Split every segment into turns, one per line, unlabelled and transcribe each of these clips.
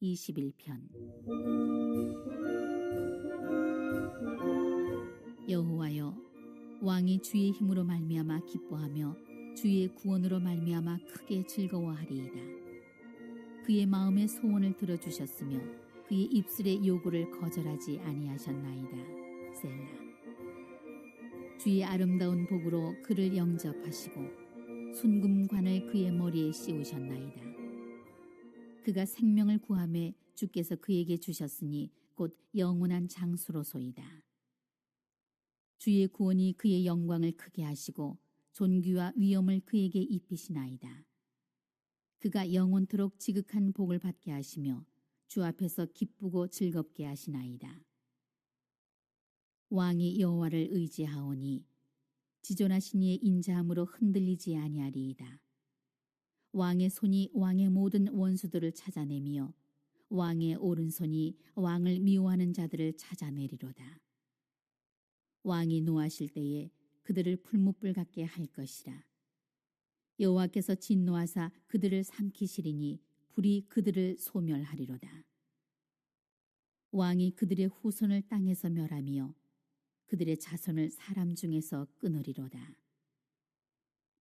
21편. 여호와여, 왕이 주의 힘으로 말미암아 기뻐하며 주의 구원으로 말미암아 크게 즐거워하리이다. 그의 마음의 소원을 들어주셨으며 그의 입술의 요구를 거절하지 아니하셨나이다. 셀라. 주의 아름다운 복으로 그를 영접하시고 순금관을 그의 머리에 씌우셨나이다. 그가 생명을 구하매 주께서 그에게 주셨으니 곧 영원한 장수로소이다. 주의 구원이 그의 영광을 크게 하시고 존귀와 위엄을 그에게 입히시나이다. 그가 영원토록 지극한 복을 받게 하시며 주 앞에서 기쁘고 즐겁게 하시나이다. 왕이 여호와를 의지하오니 지존하신 이의 인자함으로 흔들리지 아니하리이다. 왕의 손이 왕의 모든 원수들을 찾아내며 왕의 오른손이 왕을 미워하는 자들을 찾아내리로다. 왕이 노하실 때에 그들을 풀무불 같게 할 것이라. 여호와께서 진노하사 그들을 삼키시리니 불이 그들을 소멸하리로다. 왕이 그들의 후손을 땅에서 멸하며 그들의 자손을 사람 중에서 끊으리로다.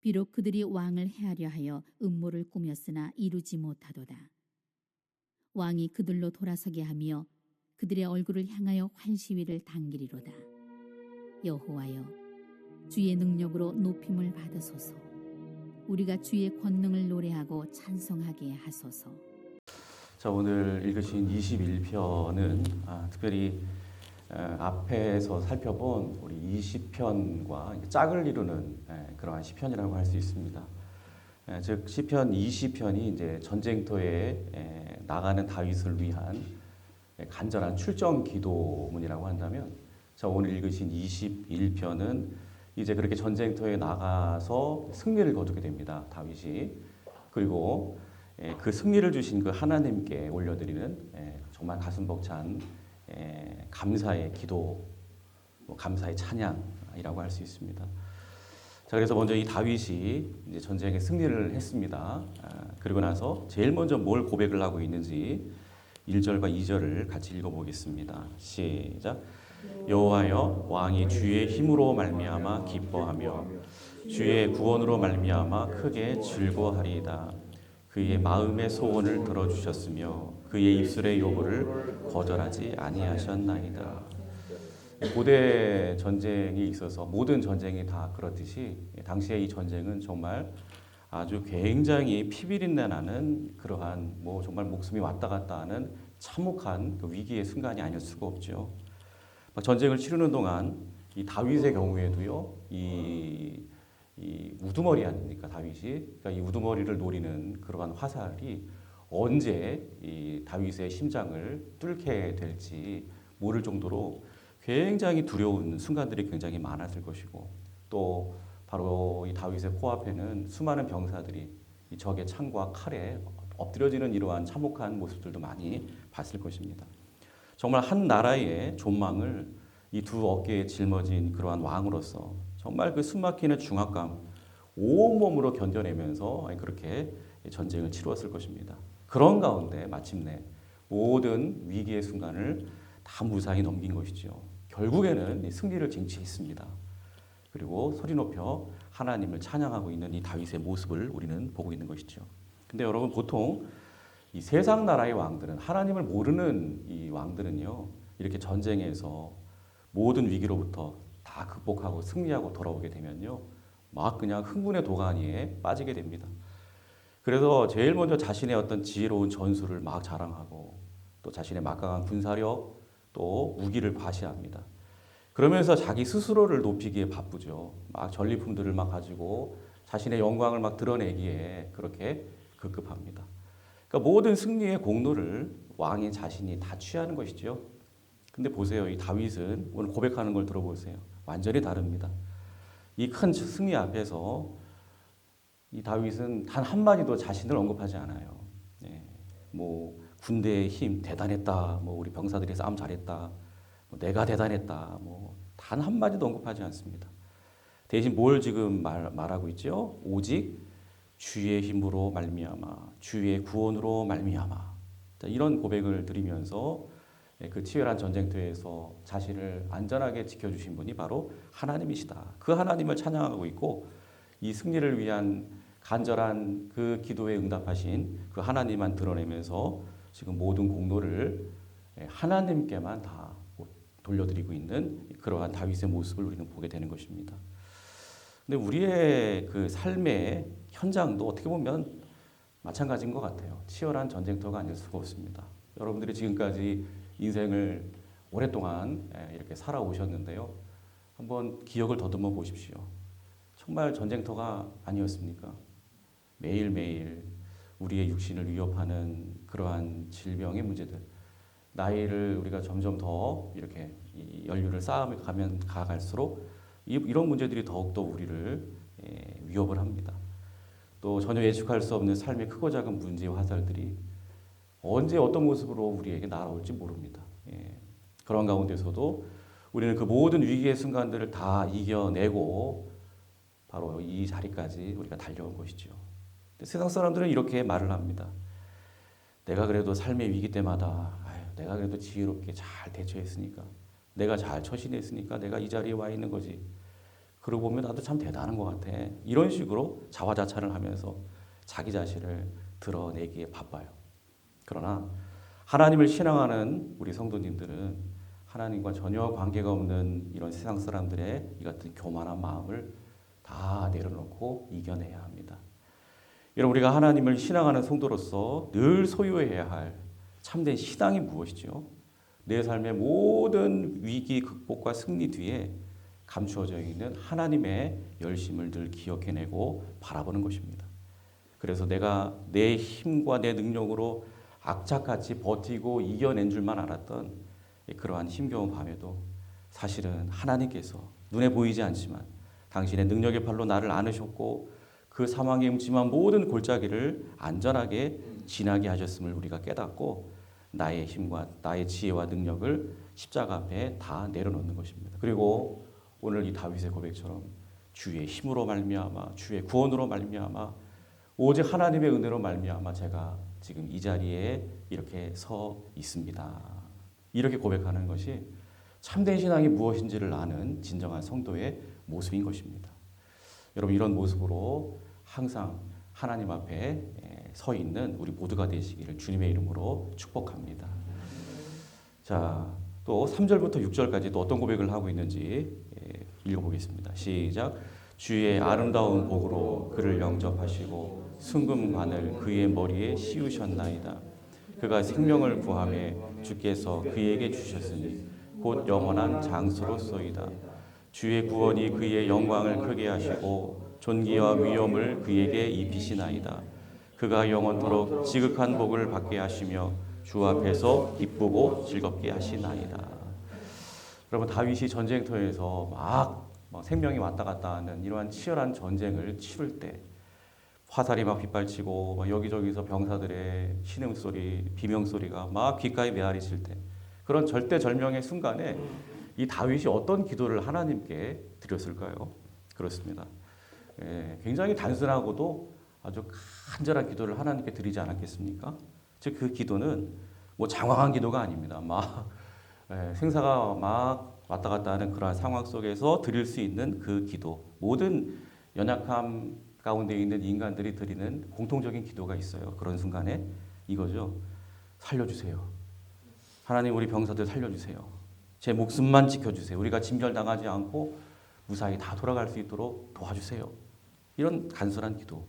비록 그들이 왕을 해하려 하여 음모를 꾸몄으나 이루지 못하도다. 왕이 그들로 돌아서게 하며 그들의 얼굴을 향하여 활시위를 당기리로다. 여호와여, 주의 능력으로 높임을 받으소서. 우리가 주의 권능을 노래하고 찬송하게 하소서.
자, 오늘 읽으신 21편은 특별히 앞에서 살펴본 우리 20편과 짝을 이루는 그러한 시편이라고 할 수 있습니다. 즉 시편 20편이 이제 전쟁터에 나가는 다윗을 위한 간절한 출정 기도문이라고 한다면, 자, 오늘 읽으신 21편은 이제 그렇게 전쟁터에 나가서 승리를 거두게 됩니다, 다윗이. 그리고 그 승리를 주신 그 하나님께 올려드리는 정말 가슴 벅찬 감사의 기도, 감사의 찬양이라고 할 수 있습니다. 자, 그래서 먼저 이 다윗이 이제 전쟁에 승리를 했습니다. 그리고 나서 제일 먼저 뭘 고백을 하고 있는지 1절과 2절을 같이 읽어보겠습니다. 시작. 여호와여, 왕이 주의 힘으로 말미암아 기뻐하며 주의 구원으로 말미암아 크게 즐거워하리이다. 그의 마음의 소원을 들어주셨으며 그의 입술의 요구를 거절하지 아니하셨나이다. 고대 전쟁이 있어서 모든 전쟁이 다 그렇듯이 당시에 이 전쟁은 정말 아주 굉장히 피비린내 나는 그러한 정말 목숨이 왔다 갔다 하는 참혹한 그 위기의 순간이 아닐 수가 없죠. 전쟁을 치르는 동안 이 다윗의 경우에도요, 이 우두머리 아닙니까, 다윗이? 그러니까 이 우두머리를 노리는 그러한 화살이 언제 이 다윗의 심장을 뚫게 될지 모를 정도로 굉장히 두려운 순간들이 굉장히 많았을 것이고, 또 바로 이 다윗의 코앞에는 수많은 병사들이 이 적의 창과 칼에 엎드려지는 이러한 참혹한 모습들도 많이 봤을 것입니다. 정말 한 나라의 존망을 이 두 어깨에 짊어진 그러한 왕으로서 정말 그 숨막히는 중압감 온몸으로 견뎌내면서 그렇게 전쟁을 치루었을 것입니다. 그런 가운데 마침내 모든 위기의 순간을 다 무사히 넘긴 것이죠. 결국에는 승리를 쟁취했습니다. 그리고 소리 높여 하나님을 찬양하고 있는 이 다윗의 모습을 우리는 보고 있는 것이죠. 근데 여러분, 보통 이 세상 나라의 왕들은, 하나님을 모르는 이 왕들은요, 이렇게 전쟁에서 모든 위기로부터 다 극복하고 승리하고 돌아오게 되면요, 막 그냥 흥분의 도가니에 빠지게 됩니다. 그래서 제일 먼저 자신의 어떤 지혜로운 전술을 막 자랑하고, 또 자신의 막강한 군사력, 또 무기를 과시합니다. 그러면서 자기 스스로를 높이기에 바쁘죠. 막 전리품들을 막 가지고 자신의 영광을 막 드러내기에 그렇게 급급합니다. 그러니까 모든 승리의 공로를 왕인 자신이 다 취하는 것이죠. 근데 보세요, 이 다윗은 오늘 고백하는 걸 들어보세요. 완전히 다릅니다. 이 큰 승리 앞에서 이 다윗은 단 한마디도 자신을 언급하지 않아요. 군대의 힘 대단했다, 우리 병사들이 싸움 잘했다, 내가 대단했다, 단 한마디도 언급하지 않습니다. 대신 뭘 지금 말하고 있죠? 오직 주의 힘으로 말미암아, 주의 구원으로 말미암아. 자, 이런 고백을 드리면서 그 치열한 전쟁터에서 자신을 안전하게 지켜주신 분이 바로 하나님이시다. 그 하나님을 찬양하고 있고 이 승리를 위한 간절한 그 기도에 응답하신 그 하나님만 드러내면서 지금 모든 공로를 하나님께만 다 돌려드리고 있는 그러한 다윗의 모습을 우리는 보게 되는 것입니다. 근데 우리의 그 삶의 현장도 어떻게 보면 마찬가지인 것 같아요. 치열한 전쟁터가 아닐 수가 없습니다. 여러분들이 지금까지 인생을 오랫동안 이렇게 살아오셨는데요. 한번 기억을 더듬어 보십시오. 정말 전쟁터가 아니었습니까? 매일매일 우리의 육신을 위협하는 그러한 질병의 문제들, 나이를 우리가 점점 더 이렇게 연륜을 쌓아가면 가갈수록 이런 문제들이 더욱더 우리를 위협을 합니다. 또 전혀 예측할 수 없는 삶의 크고 작은 문제와 화살들이 언제 어떤 모습으로 우리에게 날아올지 모릅니다. 그런 가운데서도 우리는 그 모든 위기의 순간들을 다 이겨내고 바로 이 자리까지 우리가 달려온 것이죠. 세상 사람들은 이렇게 말을 합니다. 내가 그래도 삶의 위기 때마다 내가 그래도 지혜롭게 잘 대처했으니까, 내가 잘 처신했으니까 내가 이 자리에 와 있는 거지. 그러고 보면 나도 참 대단한 것 같아. 이런 식으로 자화자찬을 하면서 자기 자신을 드러내기에 바빠요. 그러나 하나님을 신앙하는 우리 성도님들은 하나님과 전혀 관계가 없는 이런 세상 사람들의 이 같은 교만한 마음을 다 내려놓고 이겨내야 합니다. 여러분, 우리가 하나님을 신앙하는 성도로서 늘 소유해야 할 참된 신앙이 무엇이죠? 내 삶의 모든 위기 극복과 승리 뒤에 감추어져 있는 하나님의 열심을 늘 기억해내고 바라보는 것입니다. 그래서 내가 내 힘과 내 능력으로 악착같이 버티고 이겨낸 줄만 알았던 그러한 힘겨운 밤에도 사실은 하나님께서 눈에 보이지 않지만 당신의 능력의 팔로 나를 안으셨고 그 사망의 음침한 모든 골짜기를 안전하게 지나게 하셨음을 우리가 깨닫고 나의 힘과 나의 지혜와 능력을 십자가 앞에 다 내려놓는 것입니다. 그리고 오늘 이 다윗의 고백처럼 주의 힘으로 말미암아 주의 구원으로 말미암아 오직 하나님의 은혜로 말미암아 제가 지금 이 자리에 이렇게 서 있습니다. 이렇게 고백하는 것이 참된 신앙이 무엇인지를 아는 진정한 성도의 모습인 것입니다. 여러분, 이런 모습으로 항상 하나님 앞에 서 있는 우리 모두가 되시기를 주님의 이름으로 축복합니다. 자, 또 3절부터 6절까지 또 어떤 고백을 하고 있는지 읽어보겠습니다. 시작. 주의 아름다운 복으로 그를 영접하시고 순금관을 그의 머리에 씌우셨나이다. 그가 생명을 구하매 주께서 그에게 주셨으니 곧 영원한 장수로소이다. 주의 구원이 그의 영광을 크게 하시고 존귀와 위엄을 그에게 입히시나이다. 그가 영원토록 지극한 복을 받게 하시며 주 앞에서 기쁘고 즐겁게 하시나이다. 여러분, 다윗이 전쟁터에서 막 생명이 왔다 갔다 하는 이러한 치열한 전쟁을 치룰 때 화살이 막 빗발치고 막 여기저기서 병사들의 신음소리, 비명소리가 막 귓가에 메아리칠 때 그런 절대절명의 순간에 이 다윗이 어떤 기도를 하나님께 드렸을까요? 그렇습니다. 굉장히 단순하고도 아주 간절한 기도를 하나님께 드리지 않았겠습니까? 즉 그 기도는 뭐 장황한 기도가 아닙니다. 막 생사가 막 왔다 갔다 하는 그러한 상황 속에서 드릴 수 있는 그 기도, 모든 연약함 가운데 있는 인간들이 드리는 공통적인 기도가 있어요. 그런 순간에 이거죠. 살려주세요. 하나님, 우리 병사들 살려주세요. 제 목숨만 지켜주세요. 우리가 진멸당하지 않고 무사히 다 돌아갈 수 있도록 도와주세요. 이런 간절한 기도.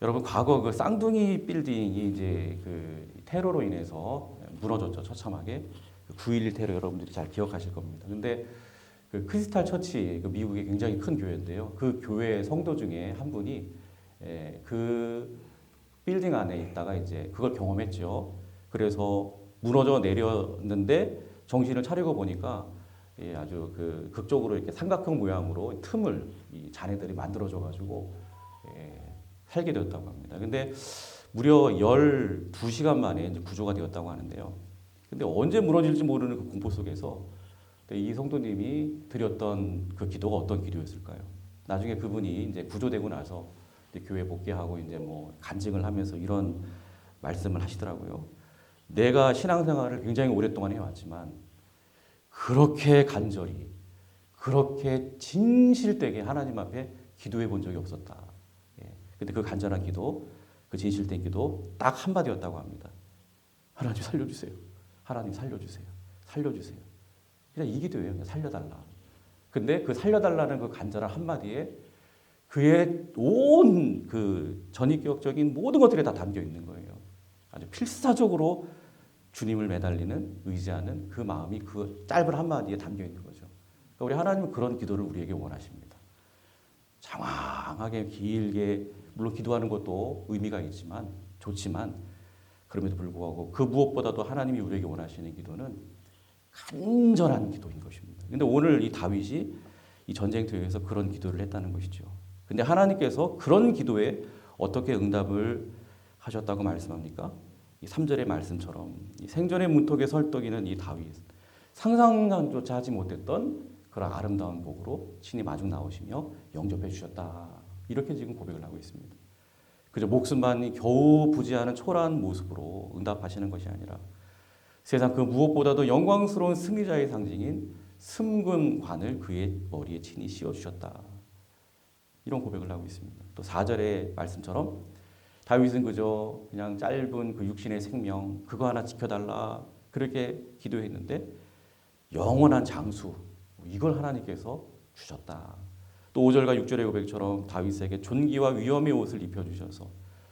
여러분, 과거 그 쌍둥이 빌딩이 이제 그 테러로 인해서 무너졌죠. 처참하게. 9.11 테러 여러분들이 잘 기억하실 겁니다. 근데 그 크리스탈 처치, 그 미국의 굉장히 큰 교회인데요. 그 교회 성도 중에 한 분이 그 빌딩 안에 있다가 이제 그걸 경험했죠. 그래서 무너져 내렸는데 정신을 차리고 보니까 아주 그 극적으로 이렇게 삼각형 모양으로 틈을 이 자네들이 만들어줘가지고 살게 되었다고 합니다. 근데 무려 12시간 만에 이제 구조가 되었다고 하는데요. 근데 언제 무너질지 모르는 그 공포 속에서 이 성도님이 드렸던 그 기도가 어떤 기도였을까요? 나중에 그분이 이제 구조되고 나서 이제 교회 복귀하고 이제 뭐 간증을 하면서 이런 말씀을 하시더라고요. 내가 신앙생활을 굉장히 오랫동안 해왔지만 그렇게 간절히 그렇게 진실되게 하나님 앞에 기도해 본 적이 없었다. 예. 근데 그 간절한 기도, 그 진실된 기도 딱 한마디였다고 합니다. 하나님 살려주세요. 하나님 살려주세요. 살려주세요. 그냥 이 기도예요. 그냥 살려달라. 근데 그 살려달라는 그 간절한 한마디에 그의 온 그 전인격적인 모든 것들이 다 담겨 있는 거예요. 아주 필사적으로 주님을 매달리는, 의지하는 그 마음이 그 짧은 한마디에 담겨 있는 거죠. 그러니까 우리 하나님은 그런 기도를 우리에게 원하십니다. 장황하게 길게 물론 기도하는 것도 의미가 있지만 좋지만 그럼에도 불구하고 그 무엇보다도 하나님이 우리에게 원하시는 기도는 간절한 기도인 것입니다. 근데 오늘 이 다윗이 이 전쟁터에서 그런 기도를 했다는 것이죠. 근데 하나님께서 그런 기도에 어떻게 응답을 하셨다고 말씀합니까? 이 3절의 말씀처럼 이 생전의 문턱에 설떡이는 이 다윗 상상조차 하지 못했던 그런 아름다운 복으로 친히 마중 나오시며 영접해 주셨다. 이렇게 지금 고백을 하고 있습니다. 그저 목숨만이 겨우 부지하는 초라한 모습으로 응답하시는 것이 아니라 세상 그 무엇보다도 영광스러운 승리자의 상징인 승금관을 그의 머리에 친히 씌워주셨다. 이런 고백을 하고 있습니다. 또 4절의 말씀처럼 다윗은 그저 그냥 짧은 그 육신의 생명 그거 하나 지켜달라 그렇게 기도했는데 영원한 장수 이걸 하나님께서 주셨다. 또 5절과 6절의 고백처럼 다윗에게 존귀와 위엄의 옷을 입혀주셔서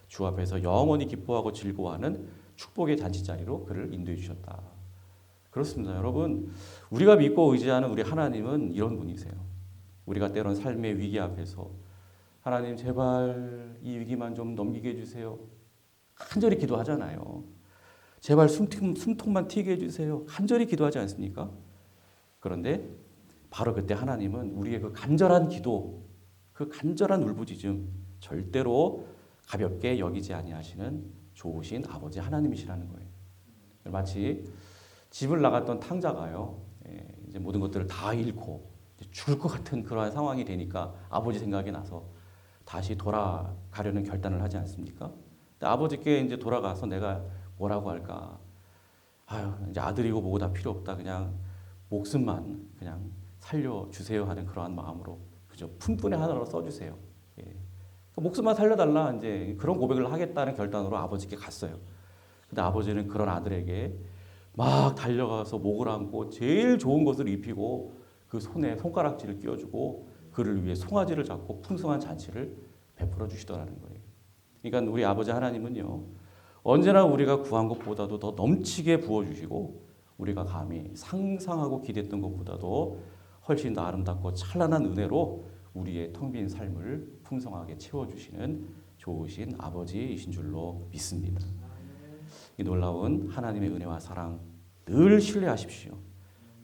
주 앞에서 영원히 기뻐하고 즐거워하는 축복의 잔치자리로 그를 인도해 주셨다. 그렇습니다. 여러분 우리가 믿고 의지하는 우리 하나님은 이런 분이세요. 우리가 때론 삶의 위기 앞에서 하나님 제발 이 위기만 좀 넘기게 해주세요. 간절히 기도하잖아요. 제발 숨통만 튀게 해주세요. 간절히 기도하지 않습니까? 그런데 바로 그때 하나님은 우리의 그 간절한 기도, 그 간절한 울부짖음 절대로 가볍게 여기지 아니하시는 좋으신 아버지 하나님이시라는 거예요. 마치 집을 나갔던 탕자가요, 이제 모든 것들을 다 잃고 죽을 것 같은 그러한 상황이 되니까 아버지 생각이 나서 다시 돌아가려는 결단을 하지 않습니까? 근데 아버지께 이제 돌아가서 내가 뭐라고 할까? 아유, 이제 아들이고 뭐고 다 필요 없다. 그냥 목숨만 그냥 살려주세요 하는 그러한 마음으로 그저 푼돈의 하나로 써주세요. 예. 그러니까 목숨만 살려달라 이제 그런 고백을 하겠다는 결단으로 아버지께 갔어요. 근데 아버지는 그런 아들에게 막 달려가서 목을 안고 제일 좋은 것을 입히고 그 손에 손가락질을 끼워주고 그를 위해 송아지를 잡고 풍성한 잔치를 베풀어 주시더라는 거예요. 그러니까 우리 아버지 하나님은요 언제나 우리가 구한 것보다도 더 넘치게 부어주시고 우리가 감히 상상하고 기대했던 것보다도 훨씬 더 아름답고 찬란한 은혜로 우리의 텅 빈 삶을 풍성하게 채워주시는 좋으신 아버지이신 줄로 믿습니다. 이 놀라운 하나님의 은혜와 사랑 늘 신뢰하십시오.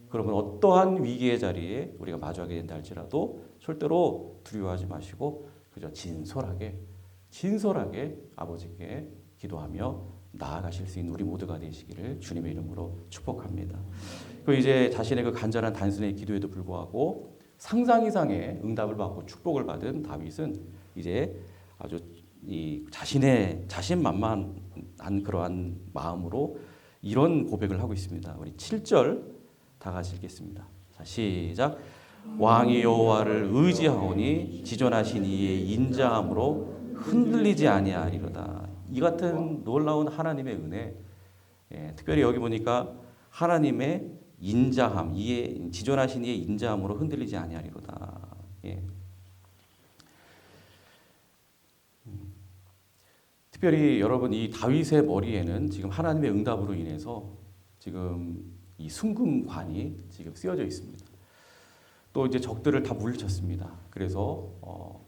그러면 어떠한 위기의 자리에 우리가 마주하게 된다 할지라도 절대로 두려워하지 마시고 그저 진솔하게 아버지께 기도하며 나아가실 수 있는 우리 모두가 되시기를 주님의 이름으로 축복합니다. 그 이제 자신의 그 간절한 단순의 기도에도 불구하고 상상 이상의 응답을 받고 축복을 받은 다윗은 이제 아주 이 자신만만한 그러한 마음으로 이런 고백을 하고 있습니다. 우리 7절 다 같이 읽겠습니다. 자, 시작. 왕이 여호와를 의지하오니 지존하신 이의 인자함으로 흔들리지 아니하리로다. 이 같은 놀라운 하나님의 은혜, 특별히 여기 보니까 하나님의 인자함, 지존하신 이의 인자함으로 흔들리지 아니하리로다. 예. 특별히 여러분 이 다윗의 머리에는 지금 하나님의 응답으로 인해서 지금 이 순금관이 지금 쓰여져 있습니다. 또 이제 적들을 다 물리쳤습니다. 그래서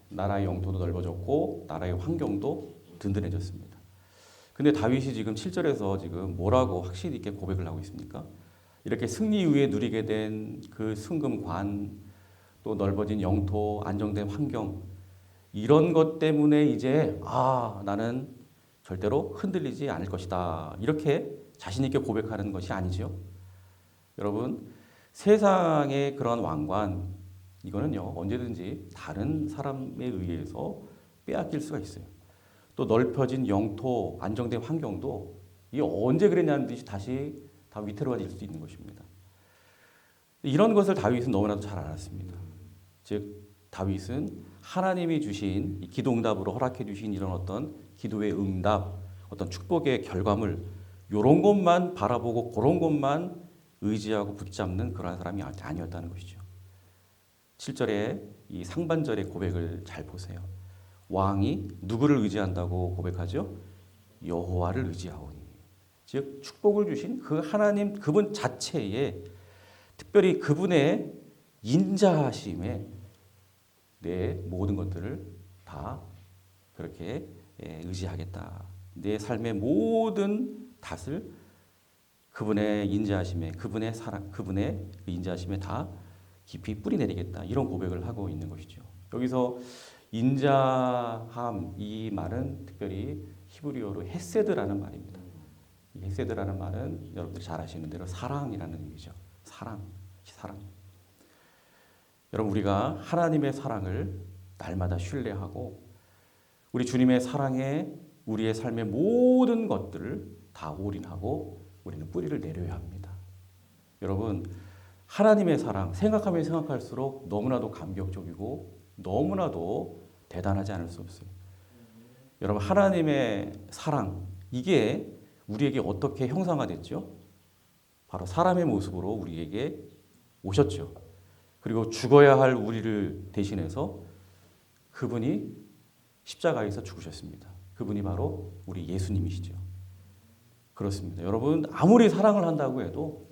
나라의 영토도 넓어졌고 나라의 환경도 든든해졌습니다. 근데 다윗이 지금 7절에서 지금 뭐라고 확실히 있게 고백을 하고 있습니까? 이렇게 승리 이후에 누리게 된 그 순금관, 또 넓어진 영토, 안정된 환경 이런 것 때문에 이제 나는 절대로 흔들리지 않을 것이다. 이렇게 자신 있게 고백하는 것이 아니죠. 여러분 세상의 그런 왕관 이거는요 언제든지 다른 사람에 의해서 빼앗길 수가 있어요. 또 넓혀진 영토, 안정된 환경도 이게 언제 그랬냐는 듯이 다시 다 위태로워질 수 있는 것입니다. 이런 것을 다윗은 너무나도 잘 알았습니다. 즉 다윗은 하나님이 주신 이 기도 응답으로 허락해 주신 이런 어떤 기도의 응답, 어떤 축복의 결과물 이런 것만 바라보고 그런 것만 의지하고 붙잡는 그러한 사람이 아니었다는 것이죠. 7절에 이 상반절의 고백을 잘 보세요. 왕이 누구를 의지한다고 고백하죠? 여호와를 의지하오니. 즉 축복을 주신 그 하나님 그분 자체에 특별히 그분의 인자하심에 내 모든 것들을 다 그렇게 의지하겠다. 내 삶의 모든 탓을 그분의 인자하심에, 그분의 사랑, 그분의 인자하심에 다 깊이 뿌리내리겠다. 이런 고백을 하고 있는 것이죠. 여기서 인자함 이 말은 특별히 히브리어로 헤세드라는 말입니다. 이 헤세드라는 말은 여러분들이 잘 아시는 대로 사랑이라는 의미죠. 사랑. 여러분 우리가 하나님의 사랑을 날마다 신뢰하고 우리 주님의 사랑에 우리의 삶의 모든 것들을 다 올인하고 우리는 뿌리를 내려야 합니다. 여러분 하나님의 사랑 생각하면 생각할수록 너무나도 감격적이고 너무나도 대단하지 않을 수 없어요. 여러분 하나님의 사랑 이게 우리에게 어떻게 형상화됐죠? 바로 사람의 모습으로 우리에게 오셨죠. 그리고 죽어야 할 우리를 대신해서 그분이 십자가에서 죽으셨습니다. 그분이 바로 우리 예수님이시죠. 그렇습니다. 여러분 아무리 사랑을 한다고 해도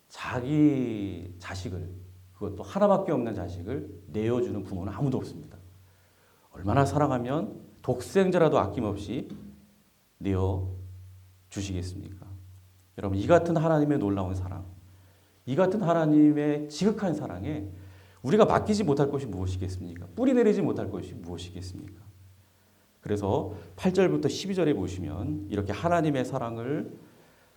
자기 자식을 그것도 하나밖에 없는 자식을 내어주는 부모는 아무도 없습니다. 얼마나 사랑하면 독생자라도 아낌없이 내어 주시겠습니까? 여러분 이 같은 하나님의 놀라운 사랑, 이 같은 하나님의 지극한 사랑에 우리가 맡기지 못할 것이 무엇이겠습니까? 뿌리 내리지 못할 것이 무엇이겠습니까? 그래서 8절부터 12절에 보시면 이렇게 하나님의 사랑을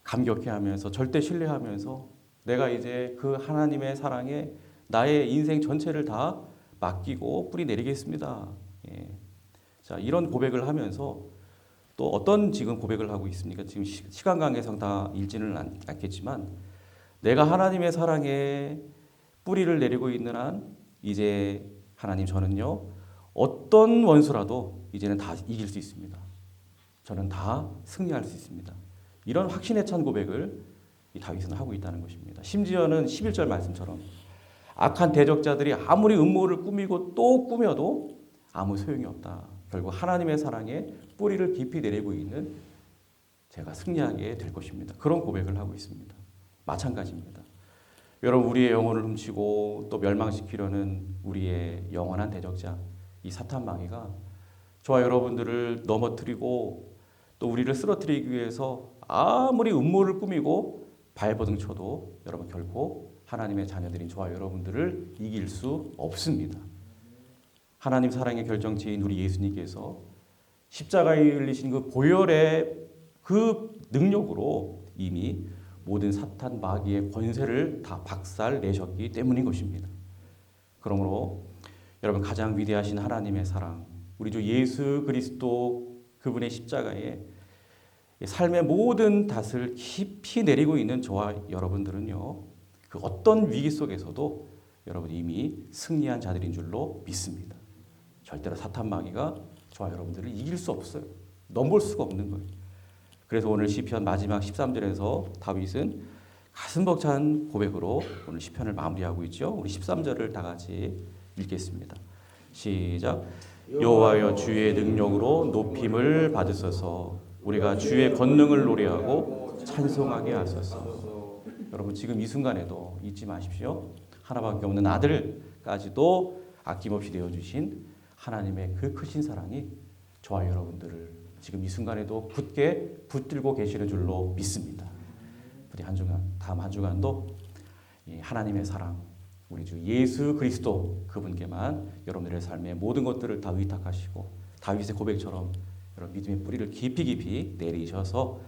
감격해하면서 절대 신뢰하면서 내가 이제 그 하나님의 사랑에 나의 인생 전체를 다 맡기고 뿌리 내리겠습니다. 예. 자, 이런 고백을 하면서 또 어떤 지금 고백을 하고 있습니까? 지금 시간 관계상 다 읽지는 않겠지만 내가 하나님의 사랑에 뿌리를 내리고 있는 한 이제 하나님 저는요 어떤 원수라도 이제는 다 이길 수 있습니다. 저는 다 승리할 수 있습니다. 이런 확신에 찬 고백을 이 다윗은 하고 있다는 것입니다. 심지어는 11절 말씀처럼 악한 대적자들이 아무리 음모를 꾸미고 또 꾸며도 아무 소용이 없다. 결국 하나님의 사랑에 뿌리를 깊이 내리고 있는 제가 승리하게 될 것입니다. 그런 고백을 하고 있습니다. 마찬가지입니다. 여러분 우리의 영혼을 훔치고 또 멸망시키려는 우리의 영원한 대적자 이 사탄 마귀가 저와 여러분들을 넘어뜨리고 또 우리를 쓰러뜨리기 위해서 아무리 음모를 꾸미고 발버둥 쳐도 여러분 결코 하나님의 자녀들인 저와 여러분들을 이길 수 없습니다. 하나님 사랑의 결정체인 우리 예수님께서 십자가에 흘리신 그 보혈의 그 능력으로 이미 모든 사탄 마귀의 권세를 다 박살 내셨기 때문인 것입니다. 그러므로 여러분 가장 위대하신 하나님의 사랑, 우리 주 예수 그리스도 그분의 십자가에 삶의 모든 탓을 깊이 내리고 있는 저와 여러분들은요, 그 어떤 위기 속에서도 여러분 이미 승리한 자들인 줄로 믿습니다. 절대로 사탄 마귀가 저와 여러분들을 이길 수 없어요. 넘볼 수가 없는 거예요. 그래서 오늘 시편 마지막 13절에서 다윗은 가슴 벅찬 고백으로 오늘 시편을 마무리하고 있죠. 우리 13절을 다 같이 읽겠습니다. 시작. 여호와여 주의 능력으로 높임을 받으소서. 우리가 주의 권능을 노래하고 찬송하게 하소서. 여러분 지금 이 순간에도 잊지 마십시오. 하나밖에 없는 아들까지도 아낌없이 되어주신 하나님의 그 크신 사랑이 저와 여러분들을 지금 이 순간에도 굳게 붙들고 계시는 줄로 믿습니다. 우리 한 주간, 다음 한 주간도 이 하나님의 사랑, 우리 주 예수 그리스도 그분께만 여러분들의 삶의 모든 것들을 다 의탁하시고 다윗의 고백처럼 여러분 믿음의 뿌리를 깊이 내리셔서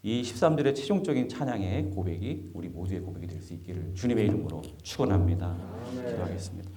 이 13절의 최종적인 찬양의 고백이 우리 모두의 고백이 될 수 있기를 주님의 이름으로 축원합니다. 기도하겠습니다.